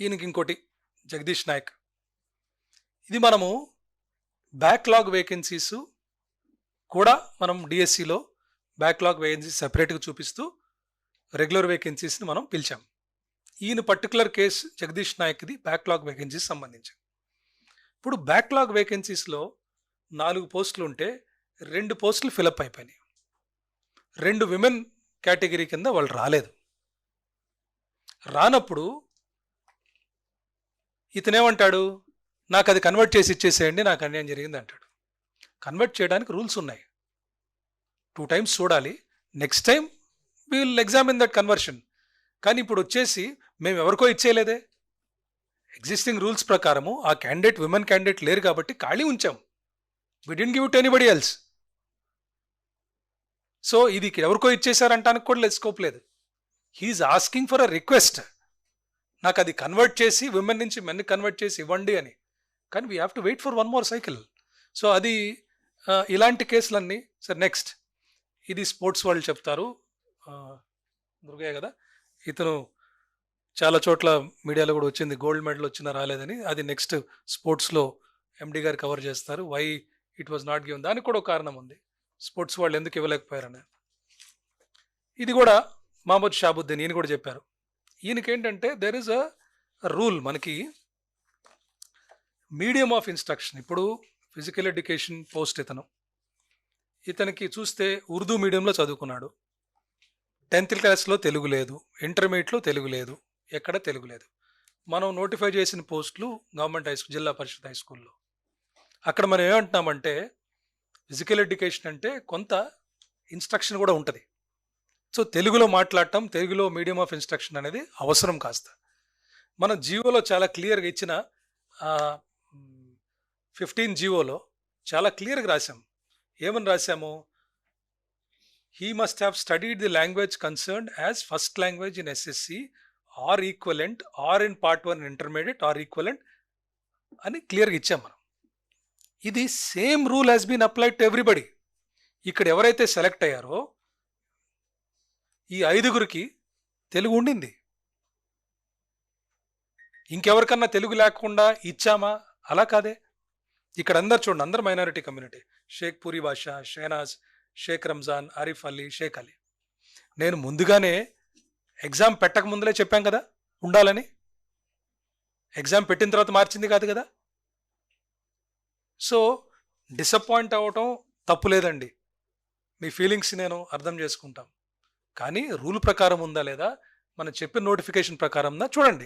ఈయనకి ఇంకోటి జగదీష్ నాయక్. ఇది మనము బ్యాక్లాగ్ వేకెన్సీస్ కూడా మనం డిఎస్సిలో బ్యాక్లాగ్ వేకెన్సీస్ సెపరేట్గా చూపిస్తూ రెగ్యులర్ వేకెన్సీస్ని మనం పిలిచాం. ఈయన పర్టికులర్ కేసు జగదీష్ నాయక్ది బ్యాక్లాగ్ వేకెన్సీస్ సంబంధించి. ఇప్పుడు బ్యాక్లాగ్ వేకెన్సీస్లో 4 పోస్టులు ఉంటే 2 పోస్టులు ఫిలప్ అయిపోయినాయి. 2 విమెన్ కేటగిరీ కింద వాళ్ళు రాలేదు. రానప్పుడు ఇతనేమంటాడు, నాకు అది కన్వర్ట్ చేసి ఇచ్చేసేయండి, నాకు అన్యాయం జరిగింది అంటాడు. కన్వర్ట్ చేయడానికి రూల్స్ ఉన్నాయి. 2 టైమ్స్ చూడాలి. Next time we will examine that conversion. కానీ ఇప్పుడు వచ్చేసి మేము ఎవరికో ఇచ్చేయలేదే. ఎగ్జిస్టింగ్ రూల్స్ ప్రకారము ఆ క్యాండిడేట్ విమెన్ క్యాండిడేట్ లేరు కాబట్టి ఖాళీ ఉంచాం. We didn't give it anybody else. So ఇది ఎవరికో ఇచ్చేసారంటానికి కూడా స్కోప్ లేదు. He's asking for a request, నాకు అది కన్వర్ట్ చేసి విమెన్ నుంచి మెన్ కన్వర్ట్ చేసి ఇవ్వండి అని. కానీ we have to wait for 1 more cycle. So అది ఇలాంటి కేసులన్నీ. సార్ నెక్స్ట్, ఇది స్పోర్ట్స్ వాళ్ళు చెప్తారు, దుర్గయ్య కదా, ఇతను చాలా చోట్ల మీడియాలో కూడా వచ్చింది గోల్డ్ మెడల్ వచ్చినా రాలేదని. అది నెక్స్ట్ స్పోర్ట్స్లో ఎండి గారు కవర్ చేస్తారు, why it was not given. దానికి కూడా ఒక కారణం ఉంది, స్పోర్ట్స్ వాళ్ళు ఎందుకు ఇవ్వలేకపోయారని. ఇది కూడా మహమ్మద్ షాబుద్దీన్ ఈయన కూడా చెప్పారు. ఈయనకేంటంటే దెర్ ఇస్ అ రూల్, మనకి మీడియం ఆఫ్ ఇన్స్ట్రక్షన్. ఇప్పుడు ఫిజికల్ ఎడ్యుకేషన్ పోస్ట్ ఇతనికి చూస్తే ఉర్దూ మీడియంలో చదువుకున్నాడు. 10th క్లాస్లో తెలుగు లేదు, ఇంటర్మీడియట్లో తెలుగు లేదు, ఎక్కడ తెలుగు లేదు. మనం నోటిఫై చేసిన పోస్టులు గవర్నమెంట్ హై స్కూల్, జిల్లా పరిషత్ హై స్కూల్లో. అక్కడ మనం ఏమంటున్నామంటే ఫిజికల్ ఎడ్యుకేషన్ అంటే కొంత ఇన్స్ట్రక్షన్ కూడా ఉంటుంది. సో తెలుగులో మాట్లాడటం, తెలుగులో మీడియం ఆఫ్ ఇన్స్ట్రక్షన్ అనేది అవసరం కాస్త. మనం జీవోలో చాలా క్లియర్గా ఇచ్చిన 15 జీవోలో చాలా క్లియర్గా రాసాం. ఏమని రాసాము, he must have studied the language concerned as first language in SSC or equivalent or in part 1 intermediate or equivalent అని క్లియర్గా ఇచ్చాం మనం. ఇది same rule has been applied to everybody. ఇక్కడ ఎవరైతే సెలెక్ట్ అయ్యారో ఈ 5గురికి తెలుగు ఉండింది. ఇంకెవరికన్నా తెలుగు లేకుండా ఇచ్చామా? అలా కాదే. ఇక్కడ అందరు చూడండి, అందరు మైనారిటీ కమ్యూనిటీ. షేక్ పూరి బాషా, షేనాజ్, షేక్ రంజాన్, ఆరిఫ్ అలీ, షేక్ అలీ. నేను ముందుగానే ఎగ్జామ్ పెట్టక ముందులే చెప్పాం కదా ఉండాలని. ఎగ్జామ్ పెట్టిన తర్వాత మార్చింది కాదు కదా. సో డిసప్పాయింట్ అవ్వటం తప్పు లేదండి, మీ ఫీలింగ్స్ నేను అర్థం చేసుకుంటాం. కానీ రూల్ ప్రకారం ఉందా లేదా, మనం చెప్పిన నోటిఫికేషన్ ప్రకారం ఉందా చూడండి.